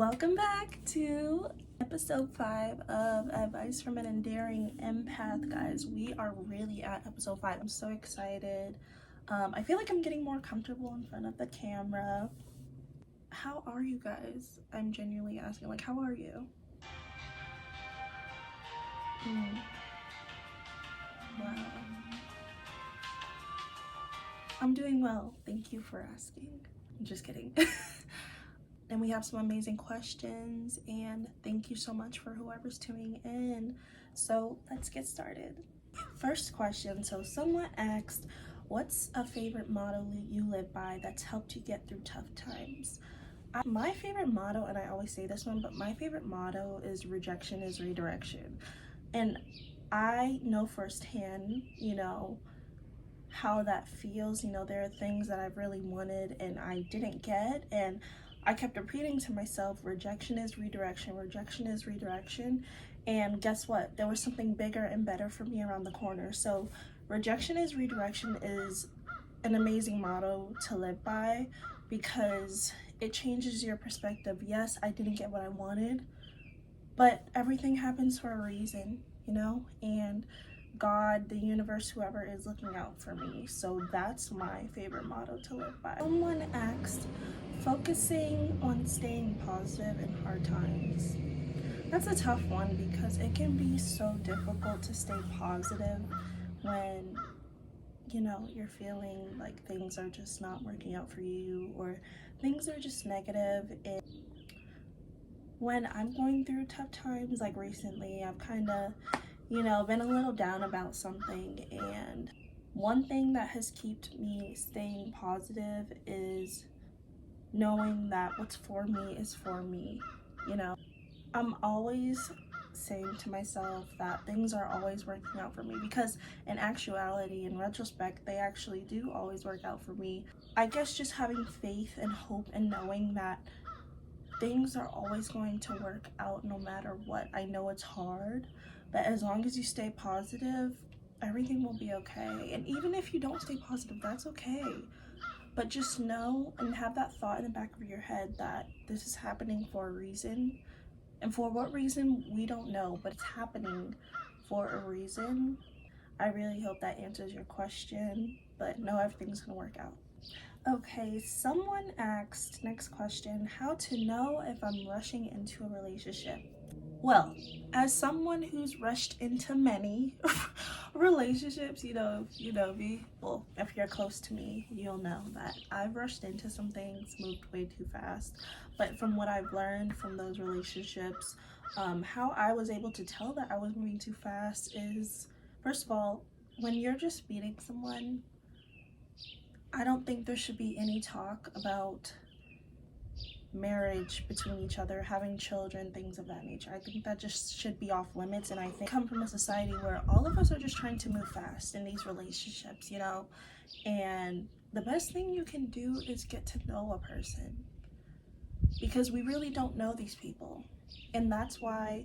Welcome back to episode 5 of Advice from an Endearing Empath, guys. We are really at episode 5. I'm so excited. I feel like I'm getting more comfortable in front of the camera. How are you guys? I'm genuinely asking, like, how are you? Wow. I'm doing well. Thank you for asking. I'm just kidding. And we have some amazing questions, and thank you so much for whoever's tuning in. So let's get started. First question. So someone asked, what's a favorite motto you live by that's helped you get through tough times? My favorite motto, and I always say this one, but my favorite motto is rejection is redirection. And I know firsthand, how that feels. There are things that I've really wanted and I didn't get, and I kept repeating to myself, rejection is redirection, rejection is redirection. And guess what? There was something bigger and better for me around the corner. So rejection is redirection is an amazing motto to live by because it changes your perspective. Yes, I didn't get what I wanted, but everything happens for a reason, and God, the universe, whoever is looking out for me. So that's my favorite motto to live by. Someone asked, focusing on staying positive in hard times. That's a tough one because it can be so difficult to stay positive when, you're feeling like things are just not working out for you or things are just negative. And when I'm going through tough times, like recently, I've kind of been a little down about something, and one thing that has kept me staying positive is knowing that what's for me is for me. I'm always saying to myself that things are always working out for me because in actuality, in retrospect, they actually do always work out for me. I guess just having faith and hope and knowing that things are always going to work out no matter what. I know it's hard, but as long as you stay positive, everything will be okay. And even if you don't stay positive, that's okay. But just know and have that thought in the back of your head that this is happening for a reason. And for what reason, we don't know, but it's happening for a reason. I really hope that answers your question, but know everything's gonna work out. Okay, someone asked, next question, how to know if I'm rushing into a relationship. Well, as someone who's rushed into many relationships, if you know me, well, if you're close to me, you'll know that I've rushed into some things, moved way too fast. But from what I've learned from those relationships, how I was able to tell that I was moving too fast is, first of all, when you're just meeting someone, I don't think there should be any talk about marriage between each other, having children, things of that nature. I think that just should be off limits, and I think I come from a society where all of us are just trying to move fast in these relationships, and the best thing you can do is get to know a person because we really don't know these people, and that's why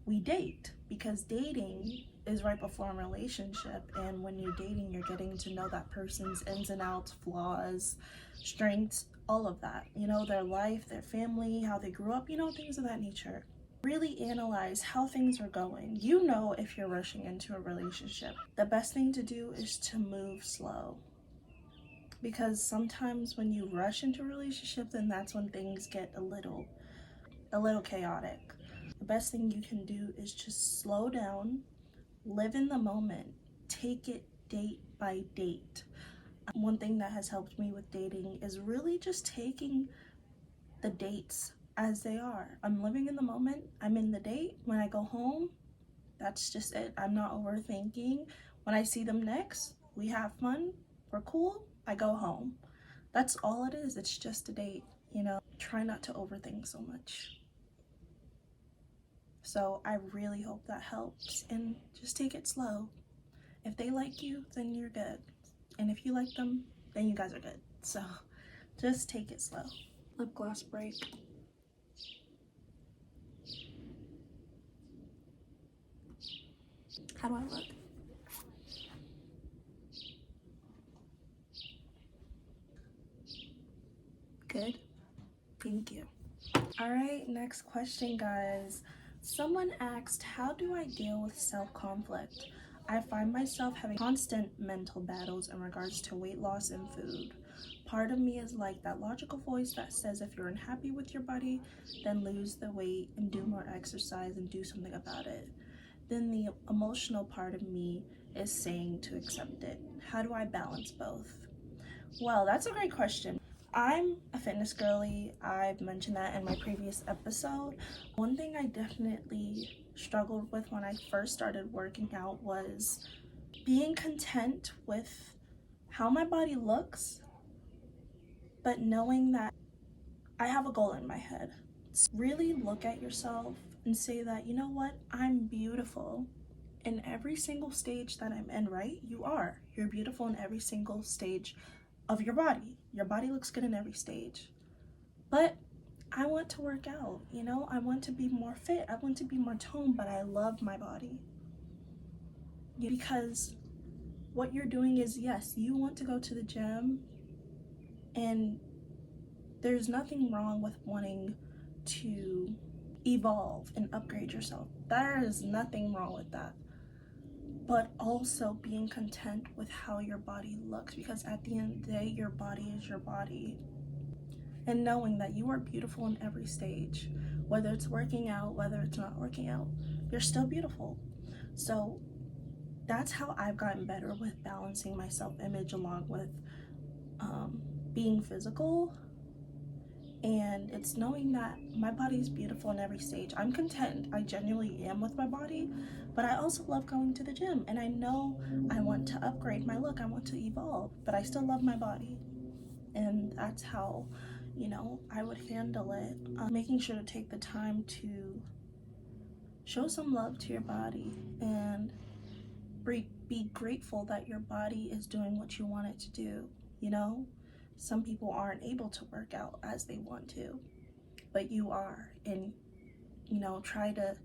we date, because dating is right before a relationship, and when you're dating, you're getting to know that person's ins and outs, flaws, strengths, all of that, their life, their family, how they grew up, things of that nature. Really analyze how things are going. If you're rushing into a relationship, the best thing to do is to move slow, because sometimes when you rush into a relationship, then that's when things get a little chaotic. The best thing you can do is just slow down, live in the moment, take it date by date. One thing that has helped me with dating is really just taking the dates as they are. I'm living in the moment, I'm in the date. When I go home, that's just it. I'm not overthinking. When I see them next, we have fun, we're cool, I go home. That's all it is. It's just a date, Try not to overthink so much. So I really hope that helps, and just take it slow. If they like you, then you're good. And if you like them, then you guys are good. So just take it slow. Lip gloss break. How do I look? Good. Thank you. All right, next question, guys. Someone asked, how do I deal with self-conflict? I find myself having constant mental battles in regards to weight loss and food. Part of me is like that logical voice that says if you're unhappy with your body, then lose the weight and do more exercise and do something about it. Then the emotional part of me is saying to accept it. How do I balance both? Well, that's a great question. I'm a fitness girly. I've mentioned that in my previous episode. One thing I definitely struggled with when I first started working out was being content with how my body looks, but knowing that I have a goal in my head. Really look at yourself and say that, you know what, I'm beautiful in every single stage that I'm in, right? You are. You're beautiful in every single stage of your body. Your body looks good in every stage. But I want to work out, you know? I want to be more fit. I want to be more toned, but I love my body. Because what you're doing is, yes, you want to go to the gym, and there's nothing wrong with wanting to evolve and upgrade yourself. There is nothing wrong with that. But also being content with how your body looks, because at the end of the day, your body is your body. And knowing that you are beautiful in every stage, whether it's working out, whether it's not working out, you're still beautiful. So that's how I've gotten better with balancing my self-image along with being physical. And it's knowing that my body is beautiful in every stage. I'm content. I genuinely am with my body, but I also love going to the gym. And I know I want to upgrade my look. I want to evolve, but I still love my body. And that's how, you know, I would handle it. Making sure to take the time to show some love to your body and be grateful that your body is doing what you want it to do, you know? Some people aren't able to work out as they want to, but you are. And, you know, try to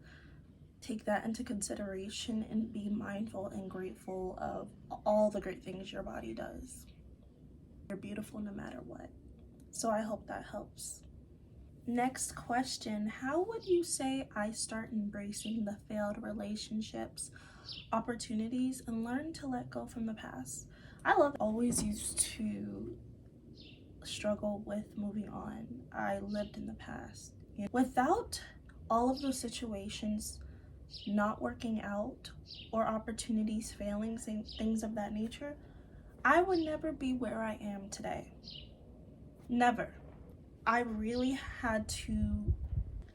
take that into consideration and be mindful and grateful of all the great things your body does. You're beautiful no matter what. So I hope that helps. Next question, how would you say I start embracing the failed relationships, opportunities, and learn to let go from the past? Always used to struggle with moving on. I lived in the past. Without all of those situations not working out or opportunities failing, things of that nature, I would never be where I am today. Never. I really had to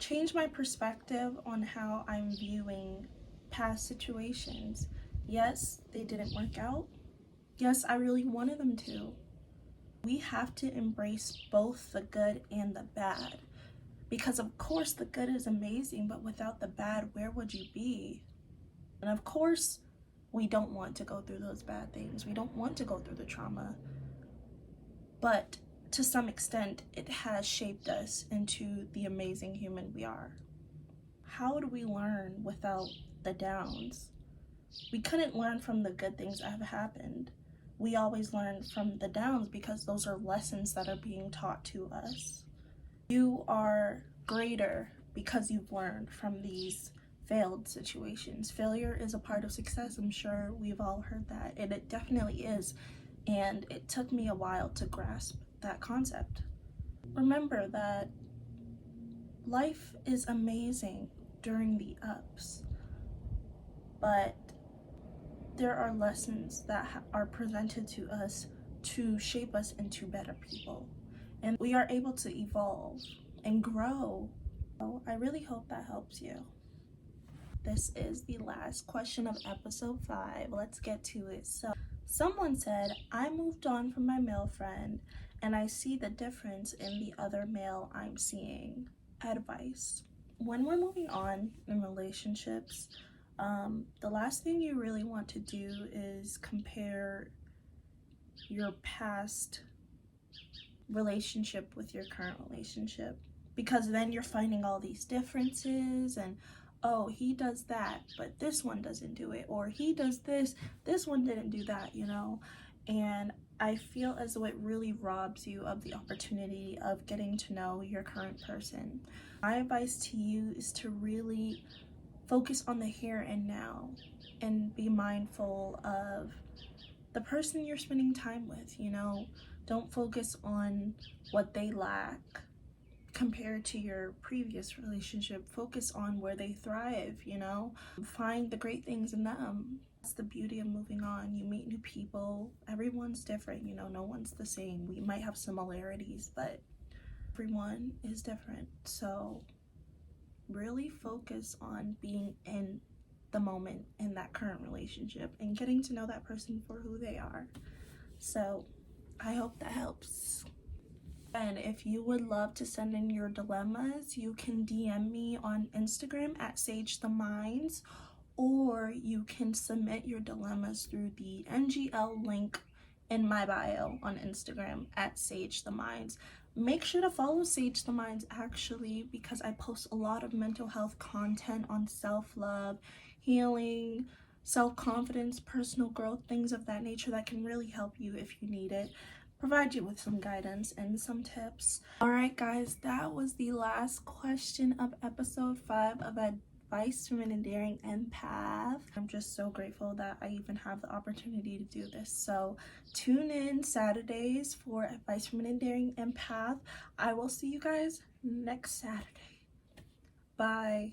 change my perspective on how I'm viewing past situations. Yes, they didn't work out. Yes, I really wanted them to. We have to embrace both the good and the bad. Because of course the good is amazing, but without the bad, where would you be? And of course, we don't want to go through those bad things. We don't want to go through the trauma. But to some extent, it has shaped us into the amazing human we are. How do we learn without the downs? We couldn't learn from the good things that have happened. We always learn from the downs because those are lessons that are being taught to us. You are greater because you've learned from these failed situations. Failure is a part of success. I'm sure we've all heard that, and it definitely is. And it took me a while to grasp that concept. Remember that life is amazing during the ups, but there are lessons that are presented to us to shape us into better people, and we are able to evolve and grow. So I really hope that helps you. This is the last question of episode 5. Let's get to it. So someone said, I moved on from my male friend and I see the difference in the other male I'm seeing. Advice. When we're moving on in relationships, the last thing you really want to do is compare your past relationship with your current relationship, because then you're finding all these differences and, oh, he does that, but this one doesn't do it, or he does this one didn't do that, you know? And I feel as though it really robs you of the opportunity of getting to know your current person. My advice to you is to really focus on the here and now and be mindful of the person you're spending time with, you know? Don't focus on what they lack compared to your previous relationship. Focus on where they thrive, you know? Find the great things in them. That's the beauty of moving on. You meet new people. Everyone's different, you know? No one's the same. We might have similarities, but everyone is different. So really focus on being in the moment in that current relationship and getting to know that person for who they are. So I hope that helps. And if you would love to send in your dilemmas, you can DM me on Instagram at SageTheMinds, or you can submit your dilemmas through the NGL link in my bio on Instagram at SageTheMinds. Make sure to follow SageTheMinds actually, because I post a lot of mental health content on self-love, healing, self-confidence, personal growth, things of that nature that can really help you if you need it. Provide you with some guidance and some tips. Alright guys, that was the last question of episode 5 of Advice from an Endearing Empath. I'm just so grateful that I even have the opportunity to do this. So tune in Saturdays for Advice from an Endearing Empath. I will see you guys next Saturday. Bye.